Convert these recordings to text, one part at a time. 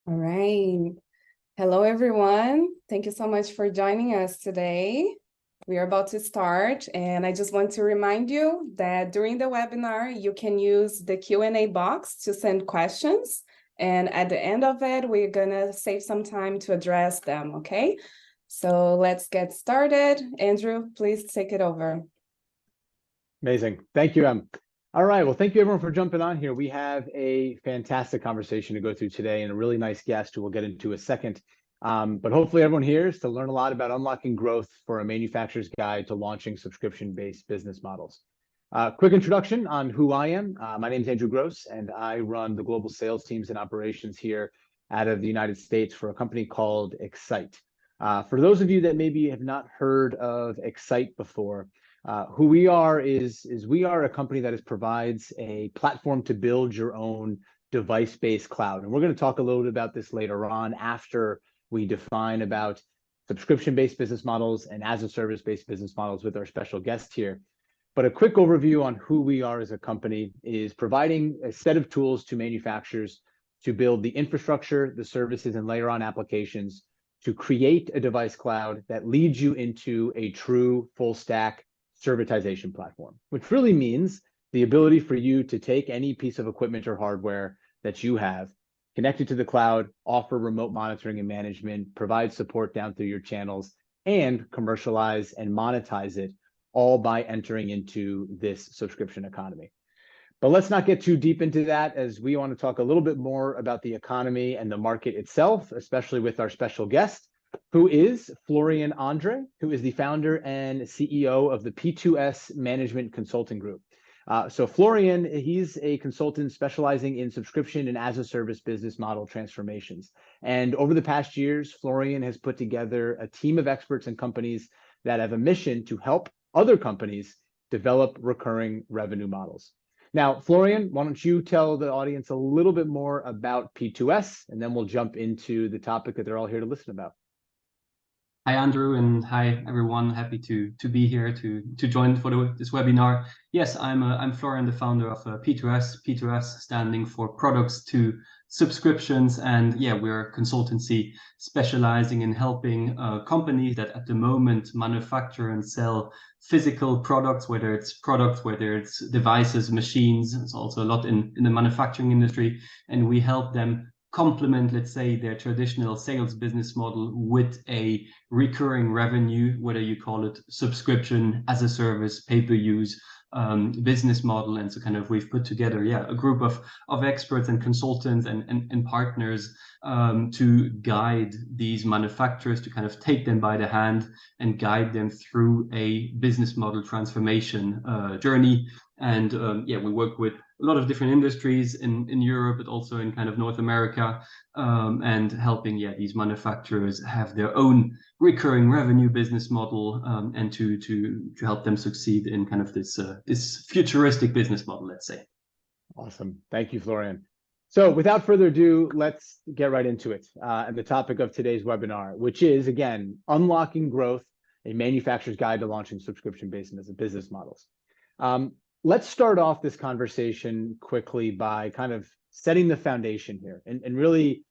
All right. Hello, everyone. Thank you so much for joining us today. We are about to start, and I just want to remind you that during the webinar, you can use the Q&A box to send questions. And at the end of it, we're going to save some time to address them, okay? So let's get started. Andrew, please take it over. Amazing. Thank you, Em. All right. Well, thank you, everyone, for jumping on here. We have a fantastic conversation to go through today and a really nice guest who we'll get into a second. But hopefully everyone here is to learn a lot about unlocking growth for a manufacturer's guide to launching subscription-based business models. Quick introduction on who I am. My name is Andrew Gross, and I run the global sales teams and operations here out of the United States for a company called Xyte. For those of you that maybe have not heard of Xyte before, who we are is we are a company that provides a platform to build your own device-based cloud. And we're going to talk a little bit about this later on after we define about subscription-based business models and as-a-service-based business models with our special guest here. But a quick overview on who we are as a company is providing a set of tools to manufacturers to build the infrastructure, the services, and layer on applications to create a device cloud that leads you into a true full-stack servitization platform, which really means the ability for you to take any piece of equipment or hardware that you have, connect it to the cloud, offer remote monitoring and management, provide support down through your channels, and commercialize and monetize it, all by entering into this subscription economy. But let's not get too deep into that, as we want to talk a little bit more about the economy and the market itself, especially with our special guest, who is Florian Andre, who is the founder and CEO of the P2S Management Consulting Group. So Florian, he's a consultant specializing in subscription and as-a-service business model transformations. And over the past years, Florian has put together a team of experts and companies that have a mission to help other companies develop recurring revenue models. Now, Florian, why don't you tell the audience a little bit more about P2S, and then we'll jump into the topic that they're all here to listen about. Hi, Andrew, and hi, everyone. Happy to be here to join for this webinar. Yes, I'm Florian, the founder of P2S. P2S standing for Products to Subscriptions, and yeah, we're a consultancy specializing in helping companies that at the moment manufacture and sell physical products, whether it's devices, machines. It's also a lot in the manufacturing industry, and we help them complement, let's say, their traditional sales business model with a recurring revenue, whether you call it subscription, as a service, pay-per-use business model. And so kind of we've put together, a group of experts and consultants and partners to guide these manufacturers, to kind of take them by the hand and guide them through a business model transformation journey. And we work with a lot of different industries in Europe, but also in kind of North America, and helping these manufacturers have their own recurring revenue business model, and to help them succeed in kind of this futuristic business model, let's say. Awesome. Thank you, Florian. So without further ado, let's get right into it. And the topic of today's webinar, which is, again, unlocking growth, a manufacturer's guide to launching subscription-based business models. Let's start off this conversation quickly by kind of setting the foundation here and really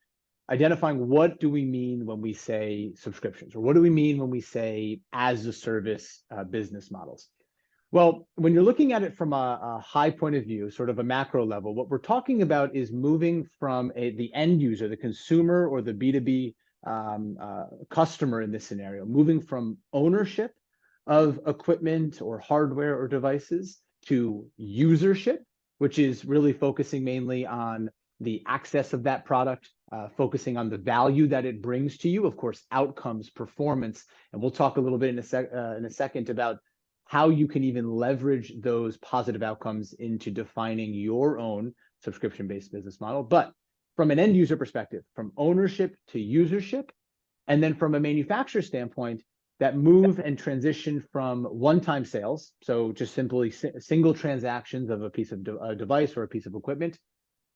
identifying what do we mean when we say subscriptions, or what do we mean when we say as-a-service business models. Well, when you're looking at it from a high point of view, sort of a macro level, what we're talking about is moving from the end user, the consumer, or the B2B customer in this scenario, moving from ownership of equipment or hardware or devices to usership, which is really focusing mainly on the access of that product, focusing on the value that it brings to you, of course, outcomes, performance. And we'll talk a little bit in a second about how you can even leverage those positive outcomes into defining your own subscription-based business model. But from an end user perspective, from ownership to usership, and then from a manufacturer standpoint, that move and transition from one-time sales, so just simply single transactions of a piece of a device or a piece of equipment,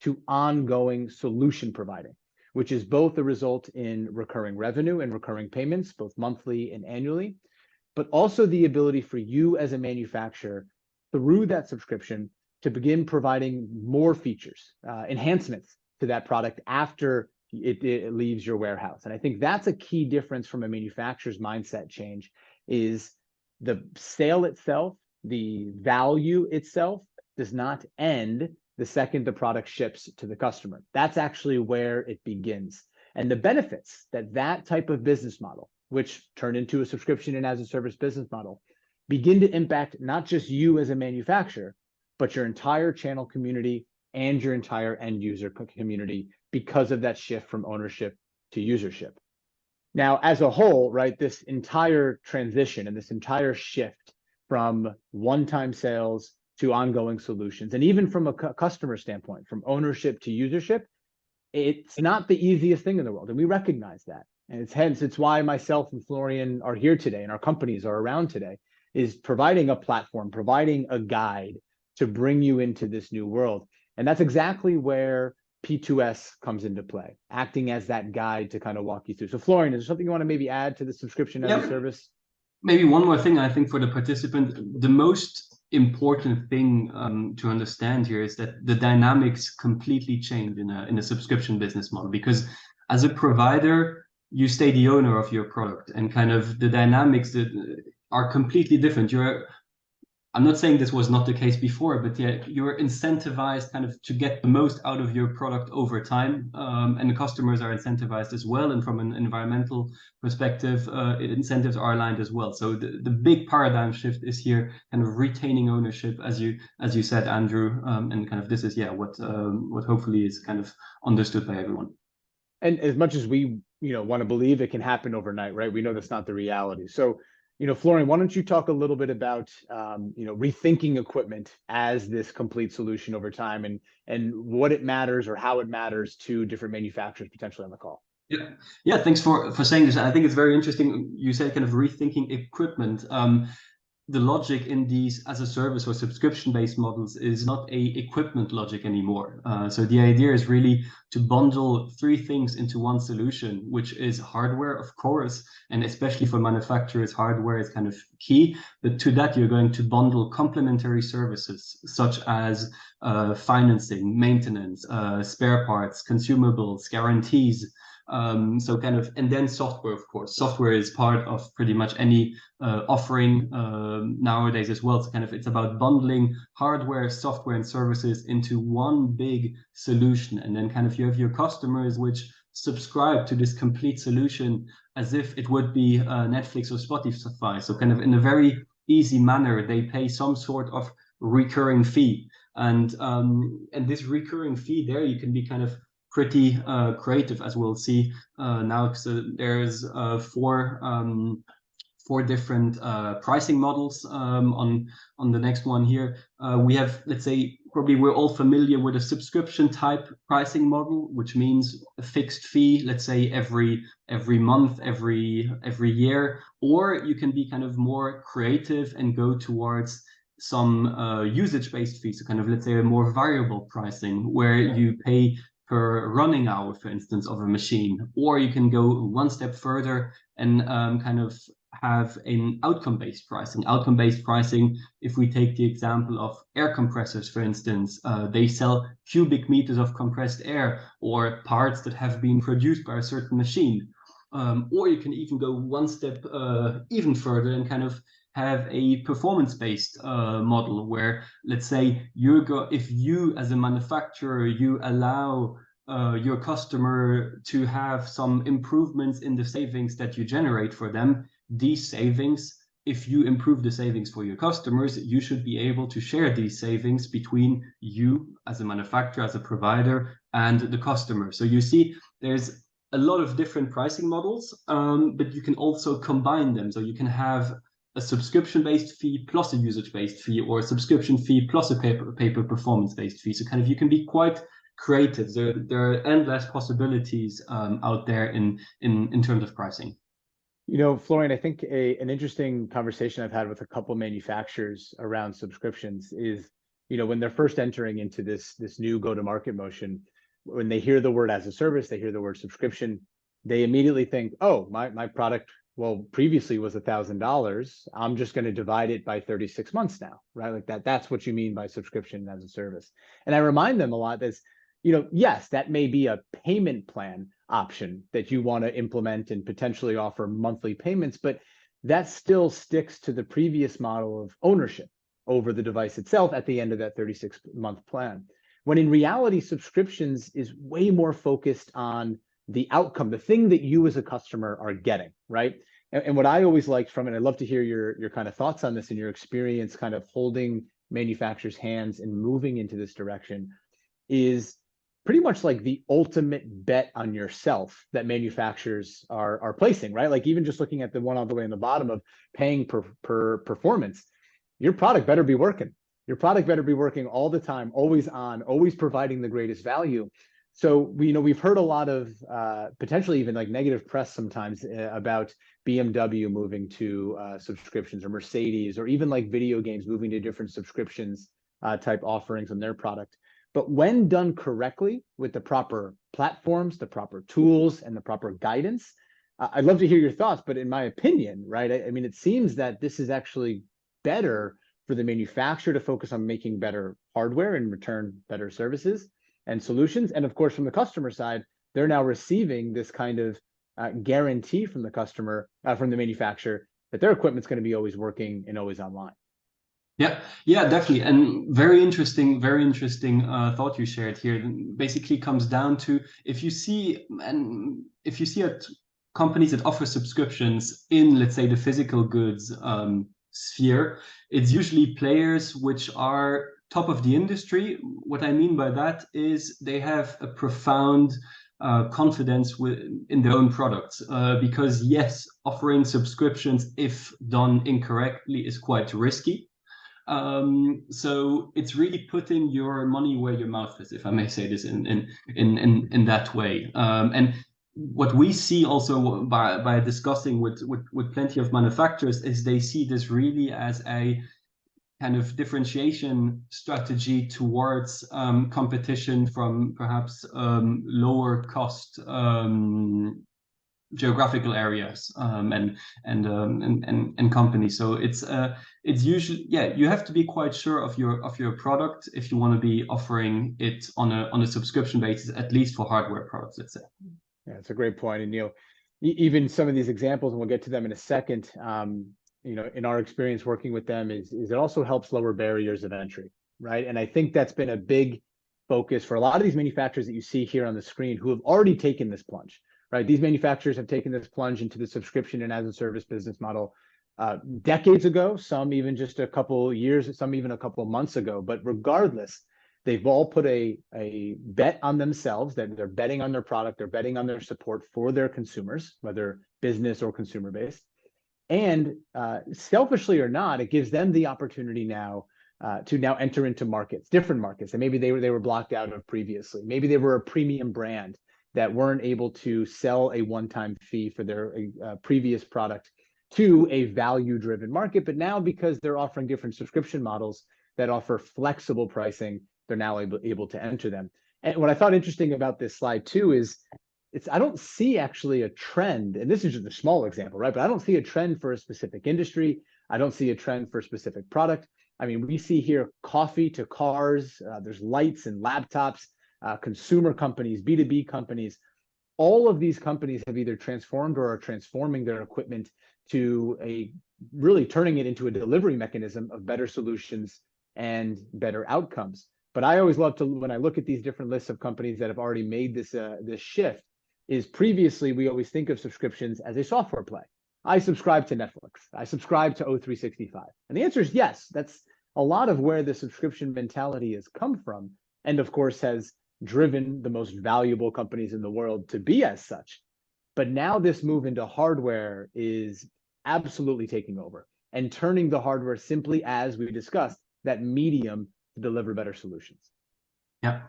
to ongoing solution providing, which is both a result in recurring revenue and recurring payments, both monthly and annually, but also the ability for you as a manufacturer through that subscription to begin providing more features, enhancements to that product after it leaves your warehouse. And I think that's a key difference from a manufacturer's mindset change, is the sale itself, the value itself does not end the second the product ships to the customer. That's actually where it begins. And the benefits that type of business model, which turned into a subscription and as a service business model, begin to impact not just you as a manufacturer, but your entire channel community and your entire end user community, because of that shift from ownership to usership. Now, as a whole, right, this entire transition and this entire shift from one-time sales to ongoing solutions, and even from a customer standpoint, from ownership to usership, it's not the easiest thing in the world, and we recognize that. And it's why myself and Florian are here today, and our companies are around today, is providing a platform, providing a guide to bring you into this new world. And that's exactly where P2S comes into play, acting as that guide to kind of walk you through. So Florian, is there something you want to maybe add to the subscription as a service? Maybe one more thing, I think, for the participant, the most important thing to understand here is that the dynamics completely change in a subscription business model, because as a provider, you stay the owner of your product, and kind of the dynamics that are completely different. I'm not saying this was not the case before, but yeah, you're incentivized kind of to get the most out of your product over time, and the customers are incentivized as well. And from an environmental perspective, incentives are aligned as well. So the big paradigm shift is here, kind of retaining ownership, as you said, Andrew, and kind of this is what hopefully is kind of understood by everyone. And as much as we want to believe it can happen overnight, right? We know that's not the reality. So, Florian, why don't you talk a little bit about, rethinking equipment as this complete solution over time, and what it matters or how it matters to different manufacturers potentially on the call. Yeah. Thanks for saying this. I think it's very interesting. You said kind of rethinking equipment. The logic in these as a service or subscription-based models is not a equipment logic anymore. So the idea is really to bundle three things into one solution, which is hardware, of course, and especially for manufacturers, hardware is kind of key. But to that, you're going to bundle complementary services such as financing, maintenance, spare parts, consumables, guarantees. So kind of, and then software, of course. Software is part of pretty much any offering nowadays as well. So kind of, it's about bundling hardware, software, and services into one big solution. And then kind of you have your customers which subscribe to this complete solution as if it would be Netflix or Spotify. So kind of in a very easy manner, they pay some sort of recurring fee. And this recurring fee there, you can be kind of pretty creative, as we'll see now. So there's four different pricing models on the next one here. We have, let's say, probably we're all familiar with a subscription type pricing model, which means a fixed fee, let's say every month, every year. Or you can be kind of more creative and go towards some usage-based fees, so kind of, let's say, a more variable pricing where you pay per running hour, for instance, of a machine. Or you can go one step further and kind of have an outcome-based pricing. Outcome-based pricing, if we take the example of air compressors, for instance, they sell cubic meters of compressed air or parts that have been produced by a certain machine. Or you can even go one step even further and kind of have a performance-based model where, let's say, if you as a manufacturer, you allow your customer to have some improvements in the savings that you generate for them, these savings, if you improve the savings for your customers, you should be able to share these savings between you as a manufacturer, as a provider, and the customer. So you see, there's a lot of different pricing models, but you can also combine them. So you can have a subscription-based fee plus a usage-based fee, or a subscription fee plus a paper performance-based fee. So kind of you can be quite creative. There are endless possibilities out there in terms of pricing. Florian, I think an interesting conversation I've had with a couple manufacturers around subscriptions is, when they're first entering into this new go-to-market motion, when they hear the word as a service, they hear the word subscription, they immediately think, oh, my product, well, previously was $1,000. I'm just going to divide it by 36 months now, right? Like that's what you mean by subscription as a service. And I remind them a lot that yes, that may be a payment plan option that you want to implement and potentially offer monthly payments, but that still sticks to the previous model of ownership over the device itself at the end of that 36-month plan. When in reality, subscriptions is way more focused on the outcome, the thing that you as a customer are getting, right? And what I always liked from it, I'd love to hear your kind of thoughts on this and your experience kind of holding manufacturers' hands and moving into this direction, is pretty much like the ultimate bet on yourself that manufacturers are placing, right? Like even just looking at the one all the way on the bottom of paying per performance, your product better be working. Your product better be working all the time, always on, always providing the greatest value. So we've heard a lot of potentially even like negative press sometimes about BMW moving to subscriptions, or Mercedes, or even like video games moving to different subscriptions type offerings on their product. But when done correctly with the proper platforms, the proper tools, and the proper guidance, I'd love to hear your thoughts. But in my opinion, right, I mean, it seems that this is actually better for the manufacturer to focus on making better hardware and return better services and solutions. And of course, from the customer side, they're now receiving this kind of guarantee from the customer, from the manufacturer, that their equipment's going to be always working and always online. Yeah, definitely. And very interesting thought you shared here. It basically comes down to if you see at companies that offer subscriptions in, let's say, the physical goods sphere, it's usually players which are top of the industry. What I mean by that is they have a profound confidence in their own products, because yes, offering subscriptions, if done incorrectly, is quite risky. So it's really putting your money where your mouth is, if I may say this in that way. And what we see also by discussing with plenty of manufacturers is they see this really as a kind of differentiation strategy towards competition from perhaps lower cost geographical areas and companies. So it's usually, you have to be quite sure of your product if you want to be offering it on a subscription basis, at least for hardware products, let's say. Yeah, it's a great point. And even some of these examples, and we'll get to them in a second, in our experience working with them, is it also helps lower barriers of entry, right? And I think that's been a big focus for a lot of these manufacturers that you see here on the screen who have already taken this plunge, right? These manufacturers have taken this plunge into the subscription and as a service business model decades ago, some even just a couple years, some even a couple of months ago. But regardless, they've all put a bet on themselves, that they're betting on their product, they're betting on their support for their consumers, whether business or consumer based. And selfishly or not, it gives them the opportunity now to now enter into markets, different markets, and maybe they were blocked out of previously. Maybe they were a premium brand that weren't able to sell a one-time fee for their previous product to a value-driven market. But now, because they're offering different subscription models that offer flexible pricing, they're now able to enter them. And what I thought interesting about this slide too is I don't see actually a trend, and this is just a small example, right? But I don't see a trend for a specific industry. I don't see a trend for a specific product. I mean, we see here coffee to cars, there's lights and laptops, consumer companies, B2B companies. All of these companies have either transformed or are transforming their equipment to really turning it into a delivery mechanism of better solutions and better outcomes. But I always love to, when I look at these different lists of companies that have already made this shift, is previously we always think of subscriptions as a software play. I subscribe to Netflix. I subscribe to O365. And the answer is yes. That's a lot of where the subscription mentality has come from, and of course has driven the most valuable companies in the world to be as such. But now this move into hardware is absolutely taking over and turning the hardware simply, as we discussed, that medium to deliver better solutions. Yeah,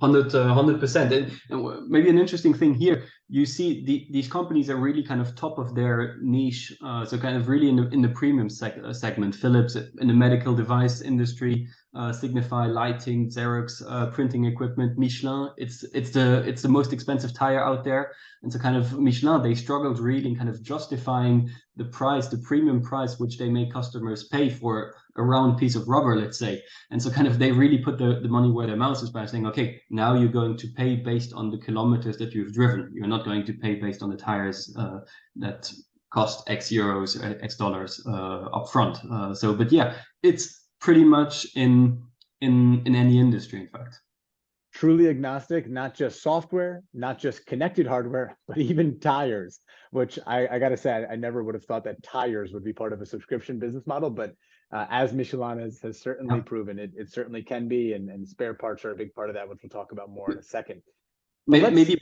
100%. And maybe an interesting thing here, you see these companies are really kind of top of their niche. So kind of really in the premium segment. Philips in the medical device industry, Signify lighting, Xerox printing equipment, Michelin. It's the most expensive tire out there. And so kind of Michelin, they struggled really in kind of justifying the price, the premium price, which they make customers pay for a round piece of rubber, let's say. And so kind of they really put the money where their mouth is by saying, okay, now you're going to pay based on the kilometers that you've driven. You're not going to pay based on the tires that cost X euros or X dollars up front. But yeah, it's pretty much in any industry, in fact. Truly agnostic, not just software, not just connected hardware, but even tires, which I got to say, I never would have thought that tires would be part of a subscription business model. But as Michelin has certainly proven, it certainly can be. And spare parts are a big part of that, which we'll talk about more in a second. Maybe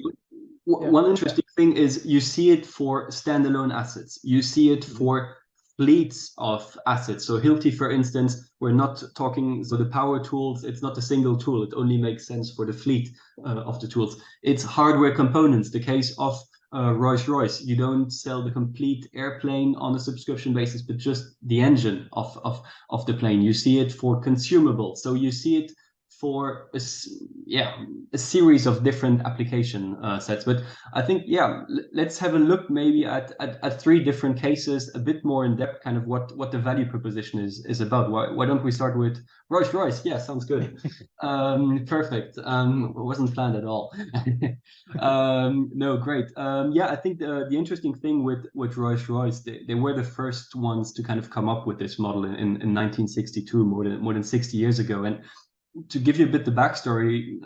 one interesting thing is you see it for standalone assets. You see it for fleets of assets. So Xyte, for instance, we're not talking, so the power tools, it's not a single tool. It only makes sense for the fleet of the tools. It's hardware components. The case of Rolls-Royce, you don't sell the complete airplane on a subscription basis, but just the engine of the plane. You see it for consumables. So you see it for a series of different application sets. But I think, let's have a look maybe at 3 different cases, a bit more in depth, kind of what the value proposition is about. Why don't we start with Rolls-Royce? Yeah, sounds good. Perfect. Wasn't planned at all. No, great. I think the interesting thing with Rolls-Royce, they were the first ones to kind of come up with this model in 1962, more than 60 years ago. And to give you a bit the backstory,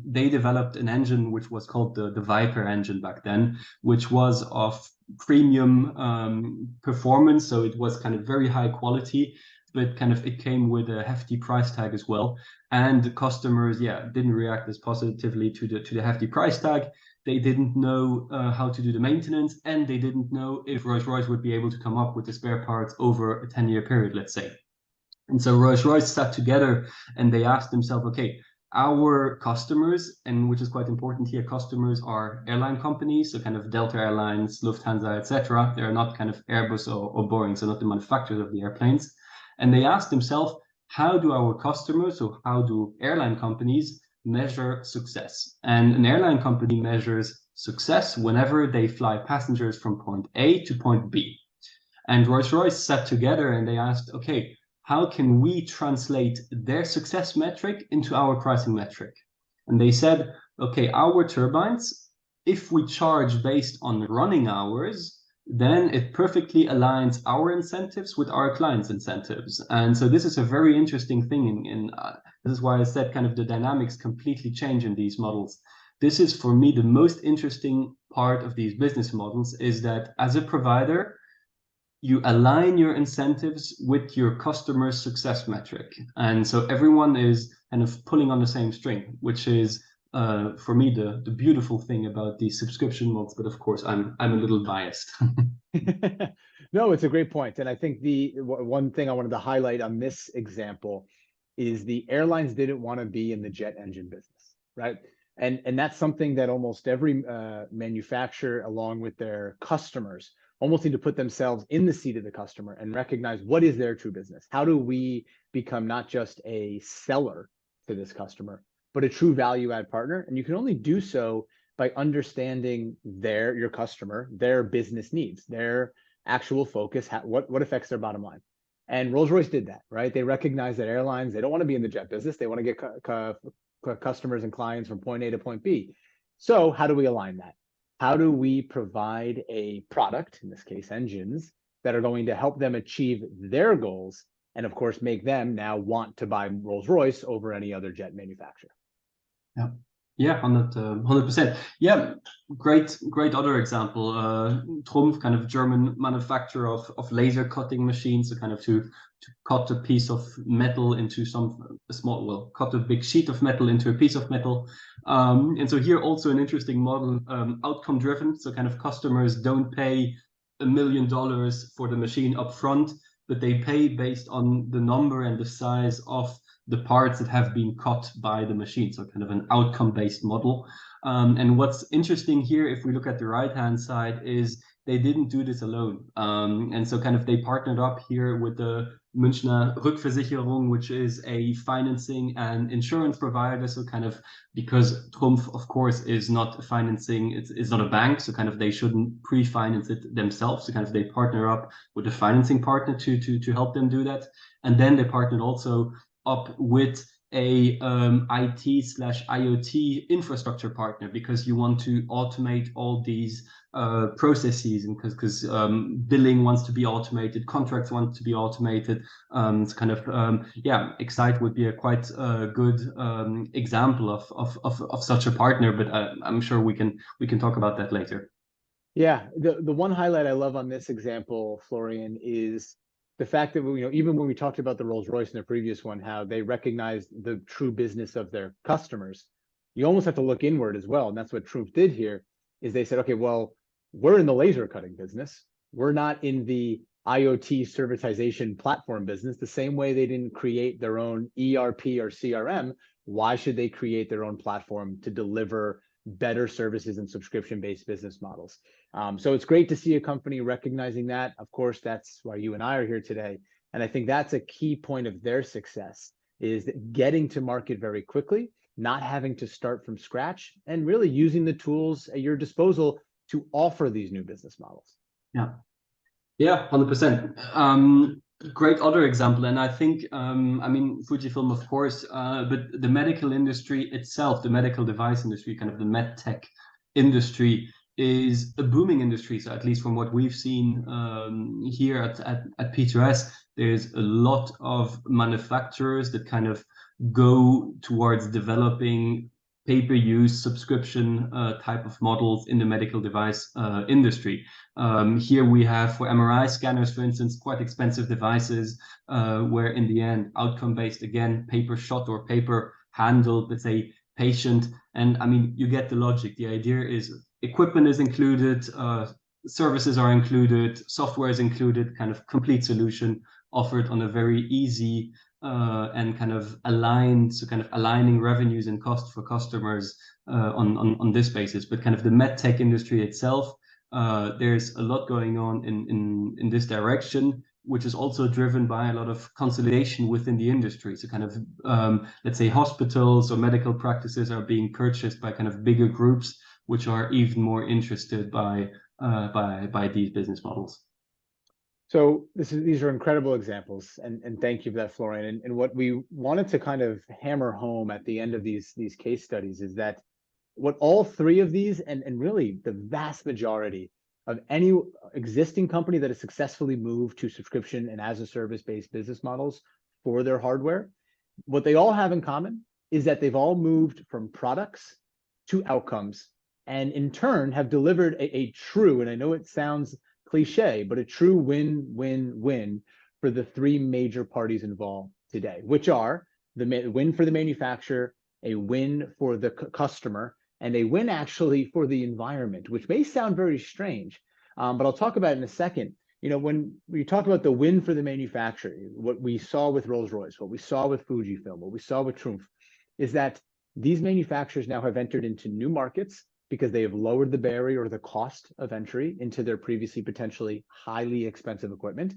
they developed an engine which was called the Viper engine back then, which was of premium performance. So it was kind of very high quality, but kind of it came with a hefty price tag as well. And the customers, didn't react as positively to the hefty price tag. They didn't know how to do the maintenance, and they didn't know if Rolls-Royce would be able to come up with the spare parts over a 10-year period, let's say. And so Rolls-Royce sat together and they asked themselves, okay, our customers, and which is quite important here, customers are airline companies, so kind of Delta Airlines, Lufthansa, etc. They're not kind of Airbus or Boeing, so not the manufacturers of the airplanes. And they asked themselves, how do our customers, so how do airline companies measure success? And an airline company measures success whenever they fly passengers from point A to point B. And Rolls-Royce sat together and they asked, okay, how can we translate their success metric into our pricing metric? And they said, okay, our turbines, if we charge based on running hours, then it perfectly aligns our incentives with our clients' incentives. And so this is a very interesting thing. This is why I said kind of the dynamics completely change in these models. This is, for me, the most interesting part of these business models, is that as a provider, you align your incentives with your customer's success metric. And so everyone is kind of pulling on the same string, which is, for me, the beautiful thing about these subscription models. But of course, I'm a little biased. No, it's a great point. And I think the one thing I wanted to highlight on this example is the airlines didn't want to be in the jet engine business, right? And that's something that almost every manufacturer, along with their customers, almost need to put themselves in the seat of the customer and recognize what is their true business. How do we become not just a seller to this customer, but a true value add partner? And you can only do so by understanding your customer, their business needs, their actual focus, what affects their bottom line. And Rolls-Royce did that, right? They recognize that airlines, they don't want to be in the jet business. They want to get customers and clients from point A to point B. So how do we align that? How do we provide a product, in this case, engines, that are going to help them achieve their goals and, of course, make them now want to buy Rolls-Royce over any other jet manufacturer? Yeah, 100%. Yeah, great other example. Trumpf, kind of German manufacturer of laser cutting machines, so kind of to cut a piece of metal into cut a big sheet of metal into a piece of metal. And so here also an interesting model, outcome driven. So kind of customers don't pay $1 million for the machine up front, but they pay based on the number and the size of the parts that have been cut by the machine. So kind of an outcome-based model. And what's interesting here, if we look at the right-hand side, is they didn't do this alone. And so kind of they partnered up here with the Münchner Rückversicherung, which is a financing and insurance provider. So kind of, because Trumpf, of course, is not a financing, it's not a bank, so kind of they shouldn't pre-finance it themselves. So kind of they partner up with a financing partner to help them do that. And then they partnered also up with a IT/IoT infrastructure partner, because you want to automate all these processes, and because billing wants to be automated, contracts want to be automated. It's kind of yeah, Xyte would be a quite good example of such a partner, but I'm sure we can talk about that later. Yeah, the one highlight I love on this example, Florian, is the fact that even when we talked about the Rolls-Royce in the previous one, how they recognized the true business of their customers. You almost have to look inward as well, and that's what Trumpf did here. Is they said, okay, well, we're in the laser cutting business. We're not in the IoT servitization platform business. The same way they didn't create their own ERP or CRM, why should they create their own platform to deliver better services and subscription-based business models? So it's great to see a company recognizing that. Of course, that's why you and I are here today. And I think that's a key point of their success, is getting to market very quickly, not having to start from scratch, and really using the tools at your disposal to offer these new business models. Yeah, 100%. Great other example, and I think I mean, Fujifilm, of course, but the medical industry itself, the medical device industry, kind of the med tech industry, is a booming industry. So at least from what we've seen here at P2S, there's a lot of manufacturers that kind of go towards developing pay-per-use subscription type of models in the medical device industry. Here we have, for MRI scanners, for instance, quite expensive devices where in the end, outcome-based, again, paper shot or paper handled, let's say, patient. And I mean, you get the logic. The idea is equipment is included, services are included, software is included, kind of complete solution offered on a very easy and kind of aligned, so kind of aligning revenues and costs for customers on this basis. But kind of the med tech industry itself, there's a lot going on in this direction, which is also driven by a lot of consolidation within the industry. So kind of let's say hospitals or medical practices are being purchased by kind of bigger groups, which are even more interested by these business models. So these are incredible examples, and thank you for that, Florian. And what we wanted to kind of hammer home at the end of these case studies is that what all three of these, and really the vast majority of any existing company that has successfully moved to subscription and as a service-based business models for their hardware, what they all have in common is that they've all moved from products to outcomes, and in turn have delivered a true, and I know it sounds cliche, but a true win-win-win for the three major parties involved today, which are the win for the manufacturer, a win for the customer, and a win actually for the environment, which may sound very strange, but I'll talk about it in a second. When we talk about the win for the manufacturer, what we saw with Rolls-Royce, what we saw with Fujifilm, what we saw with Trumpf, is that these manufacturers now have entered into new markets because they have lowered the barrier or the cost of entry into their previously potentially highly expensive equipment.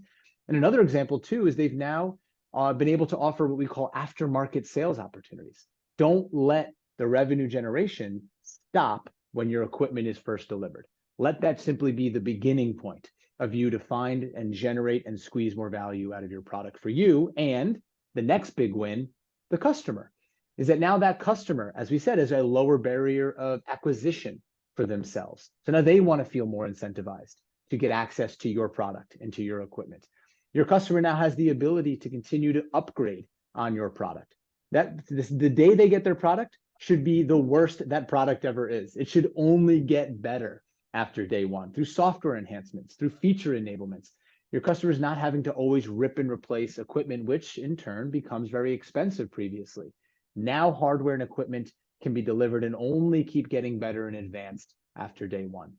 And another example too is they've now been able to offer what we call aftermarket sales opportunities. Don't let the revenue generation stop when your equipment is first delivered. Let that simply be the beginning point of you to find and generate and squeeze more value out of your product for you. And the next big win, the customer, is that now that customer, as we said, is a lower barrier of acquisition for themselves. So now they want to feel more incentivized to get access to your product and to your equipment. Your customer now has the ability to continue to upgrade on your product. The day they get their product should be the worst that product ever is. It should only get better after day one through software enhancements, through feature enablements. Your customer is not having to always rip and replace equipment, which in turn becomes very expensive previously. Now hardware and equipment can be delivered and only keep getting better and advanced after day one.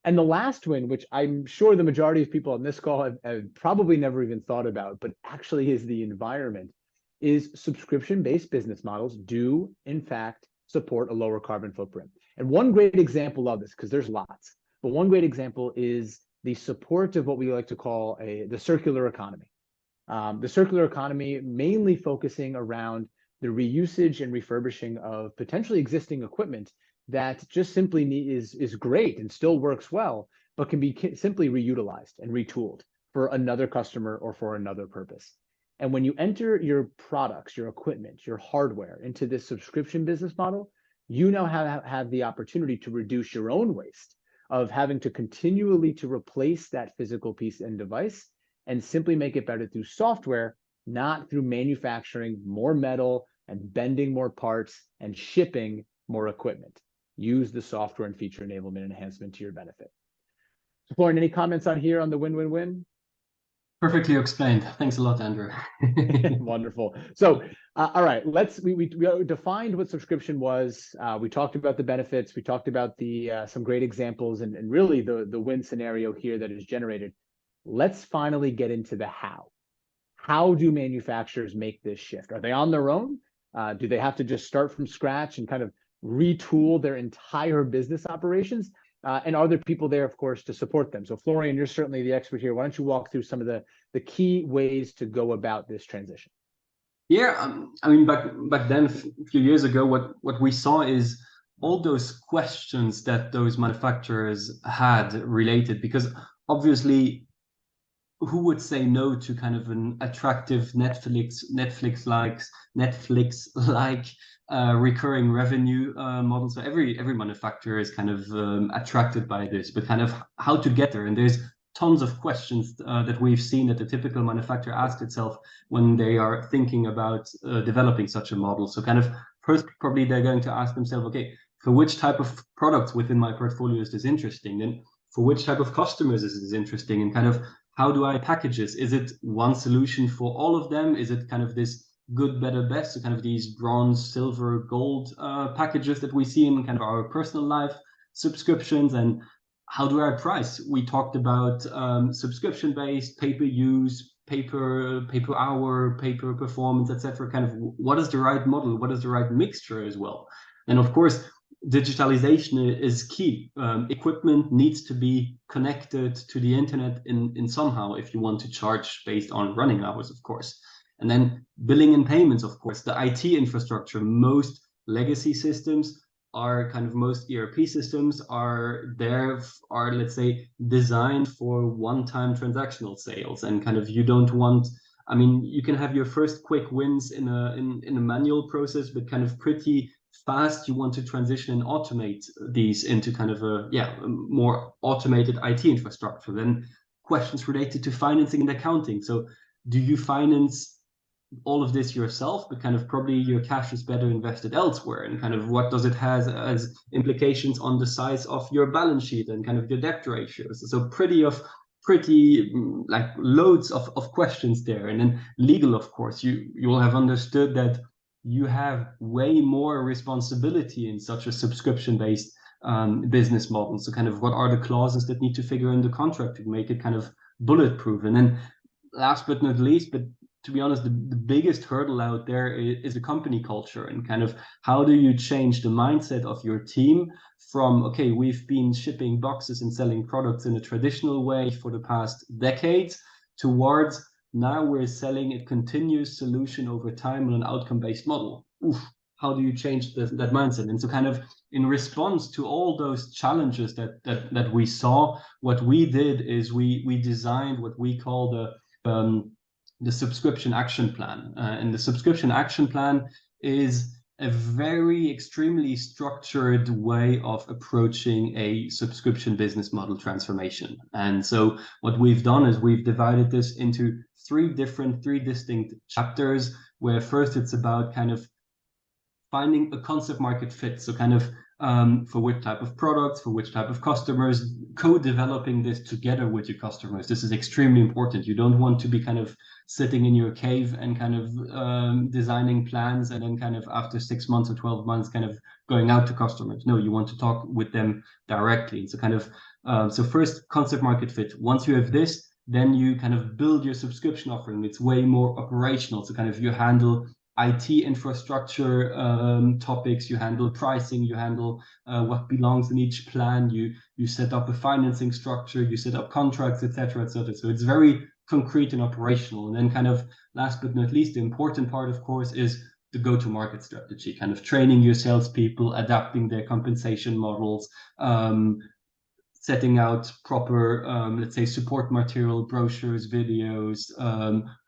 And the last win, which I'm sure the majority of people on this call have probably never even thought about, but actually is the environment, is subscription-based business models do, in fact, support a lower carbon footprint. And one great example of this, because there's lots, But one great example is the support of what we like to call the circular economy. The circular economy mainly focusing around the reusage and refurbishing of potentially existing equipment that just simply is great and still works well, but can be simply reutilized and retooled for another customer or for another purpose. And when you enter your products, your equipment, your hardware into this subscription business model, you now have the opportunity to reduce your own waste of having to continually to replace that physical piece and device, and simply make it better through software, not through manufacturing more metal and bending more parts and shipping more equipment. Use the software and feature enablement enhancement to your benefit. So Florian, any comments on here on the win-win-win? Perfectly explained. Thanks a lot, Andrew. Wonderful. So, all right, we defined what subscription was. We talked about the benefits. We talked about some great examples and really the win scenario here that is generated. Let's finally get into the how. How do manufacturers make this shift? Are they on their own? Do they have to just start from scratch and kind of retool their entire business operations? And are there people there, of course, to support them? So Florian, you're certainly the expert here. Why don't you walk through some of the key ways to go about this transition? Yeah, I mean, back then, a few years ago, what we saw is all those questions that those manufacturers had related, because obviously, who would say no to kind of an attractive Netflix-like recurring revenue model? So every manufacturer is kind of attracted by this, but kind of how to get there. And there's tons of questions that we've seen that the typical manufacturer asks itself when they are thinking about developing such a model. So kind of first, probably they're going to ask themselves, okay, for which type of products within my portfolio is this interesting? Then for which type of customers is this interesting? And kind of how do I package this? Is it one solution for all of them? Is it kind of this good, better, best? So kind of these bronze, silver, gold packages that we see in kind of our personal life subscriptions. And how do I price? We talked about subscription-based, pay-per-use, pay-per-hour, pay-per-performance, etc. Kind of what is the right model? What is the right mixture as well? And of course, digitalization is key. Equipment needs to be connected to the internet in somehow if you want to charge based on running hours, of course. And then billing and payments, of course, the IT infrastructure, most legacy systems are kind of most ERP systems are let's say designed for one-time transactional sales, and kind of you don't want, I mean, you can have your first quick wins in a manual process, but kind of pretty fast you want to transition and automate these into kind of a more automated IT infrastructure. Then questions related to financing and accounting. So do you finance all of this yourself, but kind of probably your cash is better invested elsewhere, and kind of what does it has as implications on the size of your balance sheet and kind of your debt ratios? So pretty like loads of questions there. And then legal, of course, you will have understood that you have way more responsibility in such a subscription-based business model. So kind of what are the clauses that need to figure in the contract to make it kind of bulletproof? And then last but not least, but to be honest, the biggest hurdle out there is the company culture, and kind of how do you change the mindset of your team from, okay, we've been shipping boxes and selling products in a traditional way for the past decades, towards now we're selling a continuous solution over time on an outcome-based model. Oof, how do you change that mindset? And so kind of in response to all those challenges that we saw, what we did is we designed what we call the subscription action plan. And the subscription action plan is a very extremely structured way of approaching a subscription business model transformation. And so what we've done is we've divided this into three distinct chapters, where first it's about kind of finding a concept market fit. So kind of for which type of products, for which type of customers, co-developing this together with your customers. This is extremely important. You don't want to be kind of sitting in your cave and kind of designing plans and then kind of after 6 months or 12 months kind of going out to customers. No, you want to talk with them directly. So kind of, so first concept market fit. Once you have this, then you kind of build your subscription offering. It's way more operational. So kind of you handle IT infrastructure topics, you handle pricing, you handle what belongs in each plan, you set up a financing structure, you set up contracts, etc., etc. So it's very concrete and operational. And then kind of last but not least, the important part, of course, is the go-to-market strategy, kind of training your salespeople, adapting their compensation models, setting out proper, let's say, support material, brochures, videos,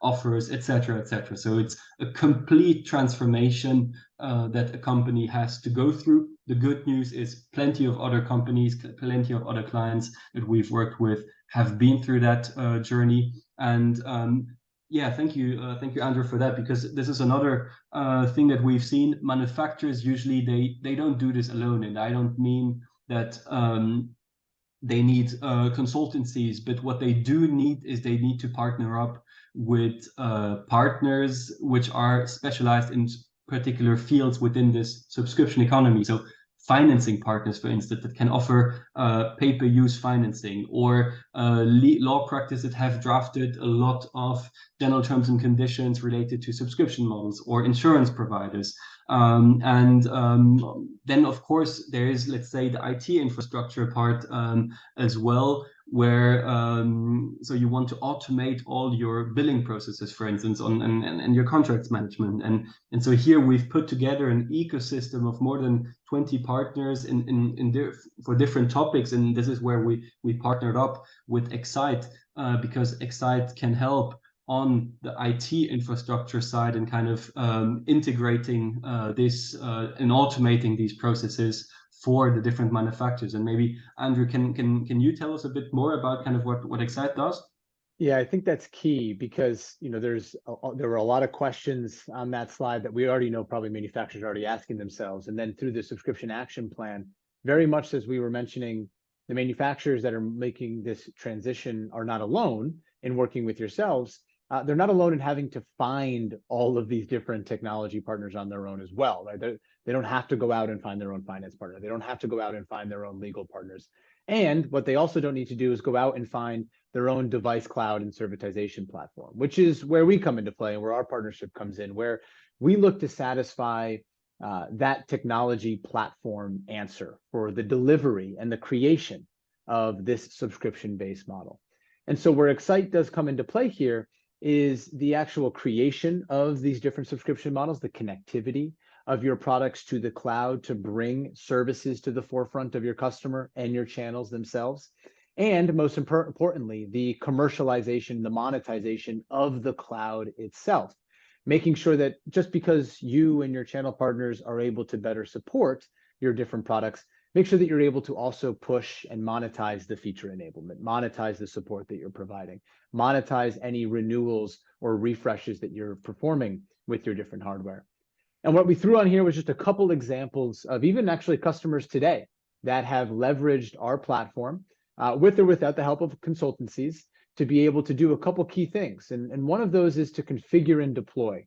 offers, etc., etc. So it's a complete transformation that a company has to go through. The good news is plenty of other companies, plenty of other clients that we've worked with have been through that journey. And yeah, thank you, Andrew, for that, because this is another thing that we've seen. Manufacturers usually they don't do this alone, and I don't mean that they need consultancies, but what they do need is they need to partner up with partners which are specialized in particular fields within this subscription economy. So financing partners, for instance, that can offer pay-per-use financing, or law practice that have drafted a lot of general terms and conditions related to subscription models, or insurance providers. Then, of course, there is, let's say, the IT infrastructure part as well, where so you want to automate all your billing processes, for instance, and your contracts management. And so here we've put together an ecosystem of more than 20 partners for different topics. And this is where we partnered up with Xyte, because Xyte can help on the IT infrastructure side and kind of integrating this and automating these processes for the different manufacturers. And maybe Andrew, can you tell us a bit more about kind of what Xyte does? Yeah, I think that's key, because there were a lot of questions on that slide that we already know probably manufacturers are already asking themselves. And then through the subscription action plan, very much as we were mentioning, the manufacturers that are making this transition are not alone in working with yourselves. They're not alone in having to find all of these different technology partners on their own as well, right? They don't have to go out and find their own finance partner. They don't have to go out and find their own legal partners. And what they also don't need to do is go out and find their own device cloud and servitization platform, which is where we come into play and where our partnership comes in, where we look to satisfy that technology platform answer for the delivery and the creation of this subscription-based model. And so where Xyte does come into play here is the actual creation of these different subscription models, the connectivity of your products to the cloud to bring services to the forefront of your customer and your channels themselves. And most importantly, the commercialization, the monetization of the cloud itself, making sure that just because you and your channel partners are able to better support your different products, make sure that you're able to also push and monetize the feature enablement, monetize the support that you're providing, monetize any renewals or refreshes that you're performing with your different hardware. And what we threw on here was just a couple examples of even actually customers today that have leveraged our platform with or without the help of consultancies to be able to do a couple key things. And one of those is to configure and deploy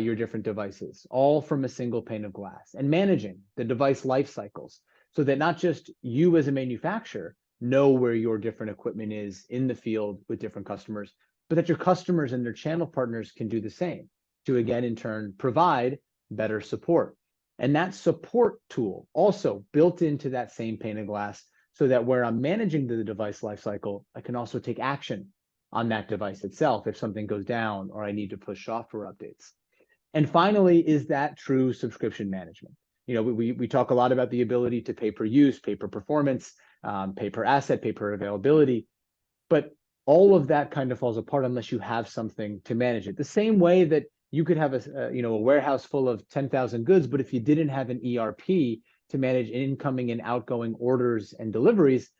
your different devices, all from a single pane of glass, and managing the device life cycles, so that not just you as a manufacturer know where your different equipment is in the field with different customers, but that your customers and their channel partners can do the same to, again, in turn, provide better support. And that support tool also built into that same pane of glass, so that where I'm managing the device lifecycle, I can also take action on that device itself if something goes down or I need to push software updates. And finally, is that true subscription management? You know, we talk a lot about the ability to pay per use, pay per performance, pay per asset, pay per availability, but all of that kind of falls apart unless you have something to manage it. The same way that you could have a warehouse full of 10,000 goods, but if you didn't have an ERP to manage incoming and outgoing orders and deliveries,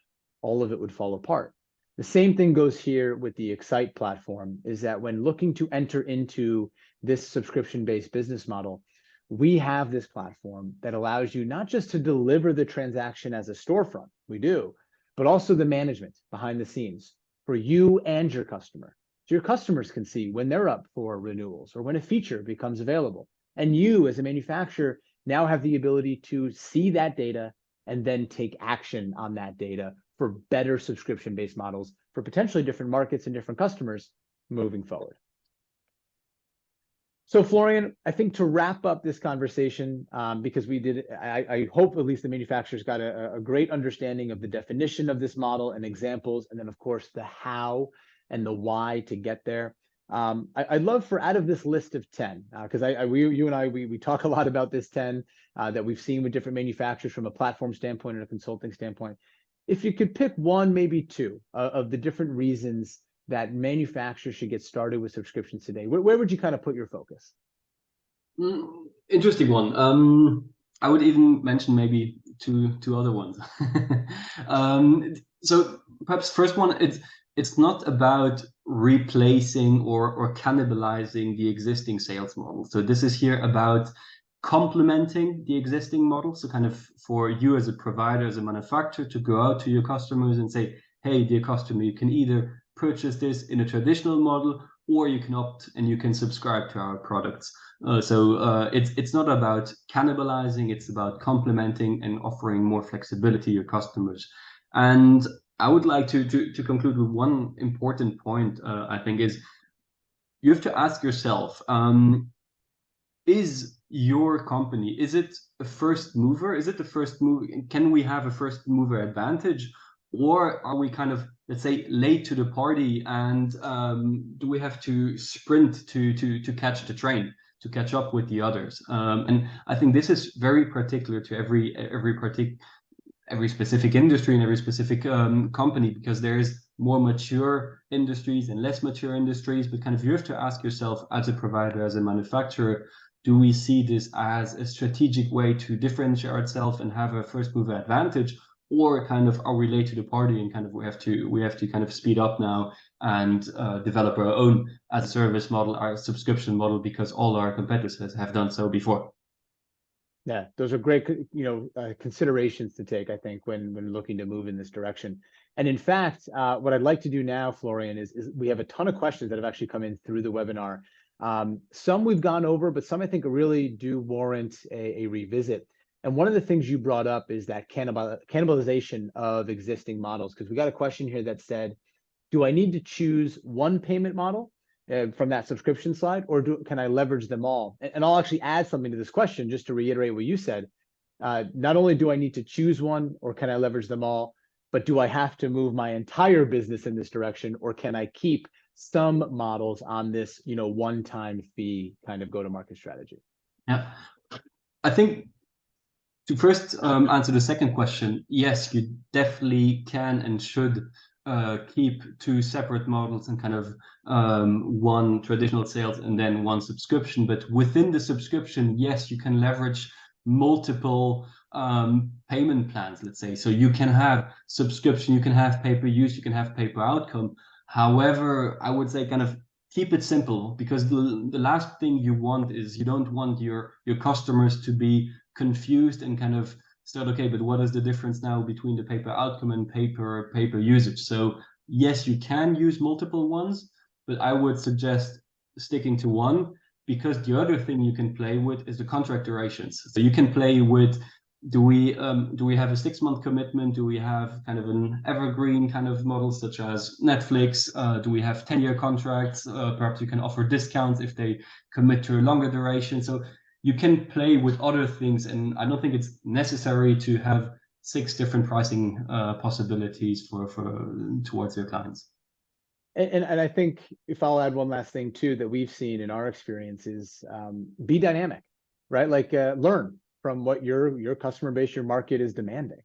all of it would fall apart. The same thing goes here with the Xyte platform, is that when looking to enter into this subscription-based business model, we have this platform that allows you not just to deliver the transaction as a storefront, we do, but also the management behind the scenes for you and your customer. So your customers can see when they're up for renewals or when a feature becomes available. And you as a manufacturer now have the ability to see that data and then take action on that data for better subscription-based models for potentially different markets and different customers moving forward. So Florian, I think to wrap up this conversation, because I hope at least the manufacturers got a great understanding of the definition of this model and examples, and then of course the how and the why to get there. I'd love for out of this list of 10, because you and I talk a lot about this 10 that we've seen with different manufacturers from a platform standpoint and a consulting standpoint. If you could pick one, maybe two of the different reasons that manufacturers should get started with subscriptions today, where would you kind of put your focus? Interesting one. I would even mention maybe two other ones. So perhaps first one, it's not about replacing or cannibalizing the existing sales model. So this is here about complementing the existing model. So kind of for you as a provider, as a manufacturer, to go out to your customers and say, hey, dear customer, you can either purchase this in a traditional model, or you can opt and you can subscribe to our products. It's not about cannibalizing, it's about complementing and offering more flexibility to your customers. And I would like to conclude with one important point, I think, is you have to ask yourself, is your company, is it a first mover? Is it the first move? Can we have a first mover advantage? Or are we kind of, let's say, late to the party, and do we have to sprint to catch the train, to catch up with the others? And I think this is very particular to every specific industry and every specific company, because there is more mature industries and less mature industries. But kind of you have to ask yourself as a provider, as a manufacturer, do we see this as a strategic way to differentiate ourselves and have a first mover advantage? Or kind of are we late to the party and kind of we have to kind of speed up now and develop our own as a service model, our subscription model, because all our competitors have done so before. Yeah, those are great, considerations to take, I think, when looking to move in this direction. And in fact, what I'd like to do now, Florian, is we have a ton of questions that have actually come in through the webinar. Some we've gone over, but some I think really do warrant a revisit. And one of the things you brought up is that cannibalization of existing models, because we got a question here that said, do I need to choose one payment model from that subscription slide, or can I leverage them all? And I'll actually add something to this question just to reiterate what you said. Not only do I need to choose one, or can I leverage them all, but do I have to move my entire business in this direction, or can I keep some models on this, one-time fee kind of go-to-market strategy? Yeah, I think to first answer the second question, yes, you definitely can and should keep two separate models and kind of one traditional sales and then one subscription. But within the subscription, yes, you can leverage multiple payment plans, let's say. So you can have subscription, you can have pay-per-use, you can have pay-per-outcome. However, I would say kind of keep it simple, because the last thing you want is you don't want your customers to be confused and kind of start, okay, but what is the difference now between the pay-per-outcome and pay-per-usage? So yes, you can use multiple ones, but I would suggest sticking to one, because the other thing you can play with is the contract durations. So you can play with, do we have a 6-month commitment? Do we have kind of an evergreen kind of model such as Netflix? Do we have 10-year contracts? Perhaps you can offer discounts if they commit to a longer duration. So you can play with other things, and I don't think it's necessary to have 6 different pricing possibilities towards your clients. And I think, if I'll add one last thing too that we've seen in our experience, is be dynamic, right? Like learn from what your customer base, your market is demanding.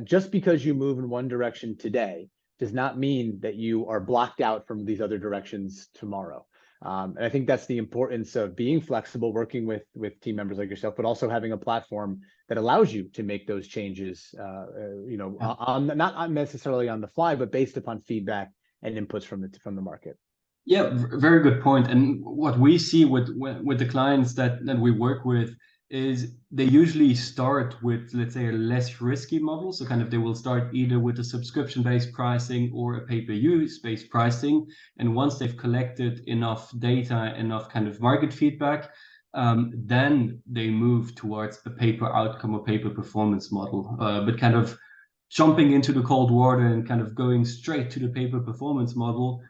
Just because you move in one direction today does not mean that you are blocked out from these other directions tomorrow. And I think that's the importance of being flexible, working with team members like yourself, but also having a platform that allows you to make those changes, not necessarily on the fly, but based upon feedback and inputs from the market. Yeah, very good point. And what we see with the clients that we work with is they usually start with, let's say, a less risky model. So kind of they will start either with a subscription-based pricing or a pay-per-use based pricing. And once they've collected enough data, enough kind of market feedback, then they move towards a pay-per-outcome or pay-per-performance model. But kind of jumping into the cold water and kind of going straight to the pay-per-performance model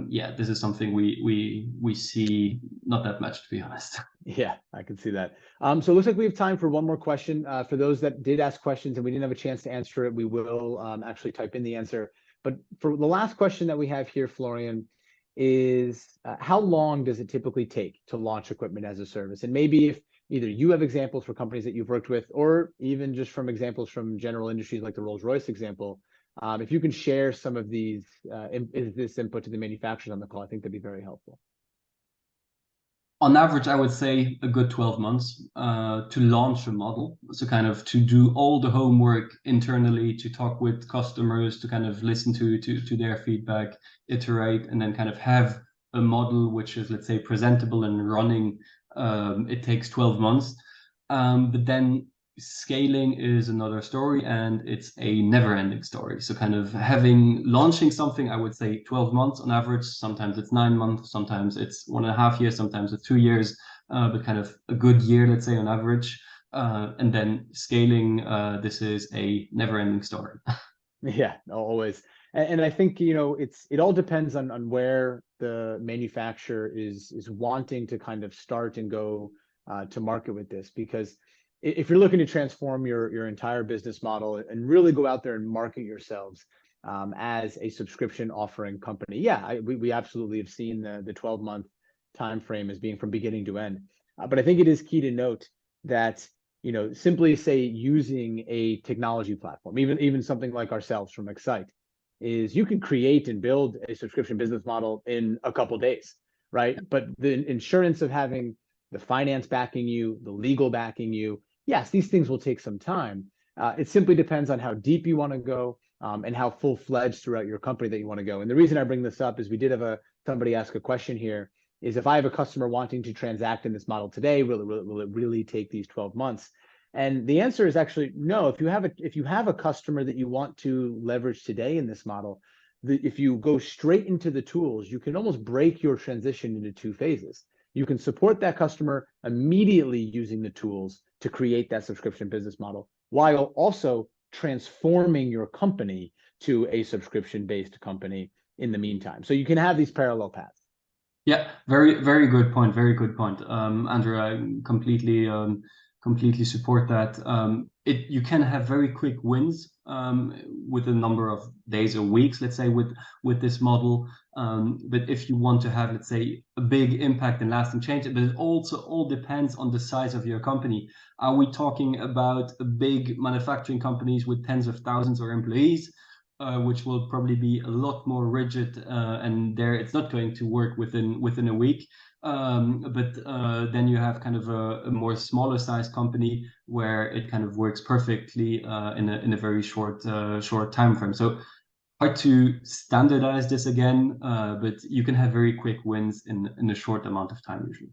yeah, this is something we see not that much, to be honest. Yeah, I can see that. So it looks like we have time for one more question. For those that did ask questions and we didn't have a chance to answer it, we will actually type in the answer. But for the last question that we have here, Florian, is how long does it typically take to launch equipment as a service? And maybe if either you have examples for companies that you've worked with, or even just from examples from general industries like the Rolls-Royce example, if you can share some of these, this input to the manufacturers on the call, I think that'd be very helpful. On average, I would say a good 12 months to launch a model. So kind of to do all the homework internally, to talk with customers, to kind of listen to their feedback, iterate, and then kind of have a model which is, let's say, presentable and running. It takes 12 months. But then scaling is another story, and it's a never-ending story. So kind of launching something, I would say 12 months on average. Sometimes it's 9 months, sometimes it's 1.5 years, sometimes it's 2 years, but kind of a good year, let's say, on average. And then scaling, this is a never-ending story. Yeah, always. And I think, you know, it all depends on where the manufacturer is wanting to kind of start and go to market with this. Because if you're looking to transform your entire business model and really go out there and market yourselves as a subscription offering company, yeah, we absolutely have seen the 12-month time frame as being from beginning to end. But I think it is key to note that, you know, simply say using a technology platform, even something like ourselves from Xyte, is you can create and build a subscription business model in a couple of days, right? But the insurance of having the finance backing you, the legal backing you, yes, these things will take some time. It simply depends on how deep you want to go and how full-fledged throughout your company that you want to go. And the reason I bring this up is we did have somebody ask a question here, is if I have a customer wanting to transact in this model today, will it really take these 12 months? And the answer is actually no. If you have a customer that you want to leverage today in this model, if you go straight into the tools, you can almost break your transition into 2 phases. You can support that customer immediately using the tools to create that subscription business model, while also transforming your company to a subscription-based company in the meantime. So you can have these parallel paths. Yeah, very, very good point. Very good point. Andrew, I completely support that. You can have very quick wins with a number of days or weeks, let's say, with this model. But if you want to have, let's say, a big impact and lasting change, but it also all depends on the size of your company. Are we talking about big manufacturing companies with tens of thousands of employees, which will probably be a lot more rigid, and there it's not going to work within a week. But then you have kind of a more smaller size company where it kind of works perfectly in a very short time frame. So hard to standardize this again, but you can have very quick wins in a short amount of time usually.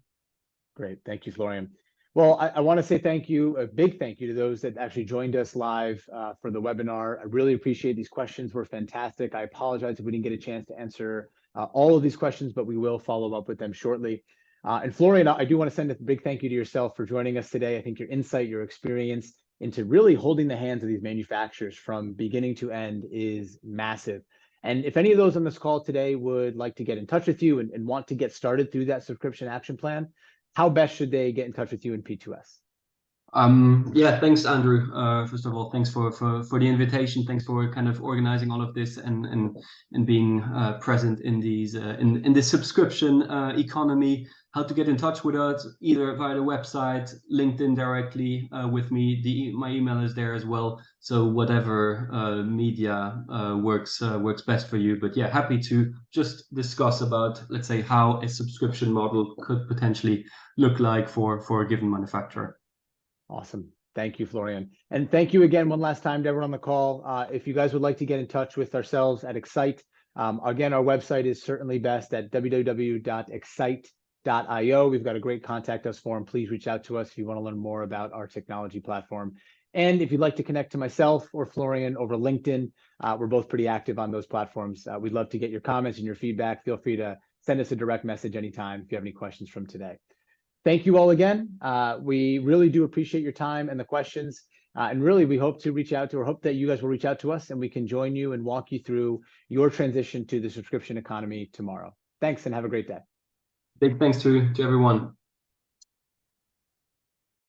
Great, thank you, Florian. Well, I want to say thank you, a big thank you to those that actually joined us live for the webinar. I really appreciate these questions, were fantastic. I apologize if we didn't get a chance to answer all of these questions, but we will follow up with them shortly. And Florian, I do want to send a big thank you to yourself for joining us today. I think your insight, your experience into really holding the hands of these manufacturers from beginning to end is massive. And if any of those on this call today would like to get in touch with you and want to get started through that subscription action plan, how best should they get in touch with you in P2S? Yeah, thanks, Andrew. First of all, thanks for the invitation. Thanks for kind of organizing all of this and being present in these in this subscription economy. How to get in touch with us, either via the website, LinkedIn directly with me. My email is there as well. So whatever media works best for you. But yeah, happy to just discuss about, let's say, how a subscription model could potentially look like for a given manufacturer. Awesome. Thank you, Florian. And thank you again one last time to everyone on the call. If you guys would like to get in touch with ourselves at Xyte, again, our website is certainly best at www.xyte.io. We've got a great contact us form. Please reach out to us if you want to learn more about our technology platform. And if you'd like to connect to myself or Florian over LinkedIn, we're both pretty active on those platforms. We'd love to get your comments and your feedback. Feel free to send us a direct message anytime if you have any questions from today. Thank you all again. We really do appreciate your time and the questions. And really, we hope to reach out to, or hope that you guys will reach out to us and we can join you and walk you through your transition to the subscription economy tomorrow. Thanks and have a great day. Big thanks to everyone.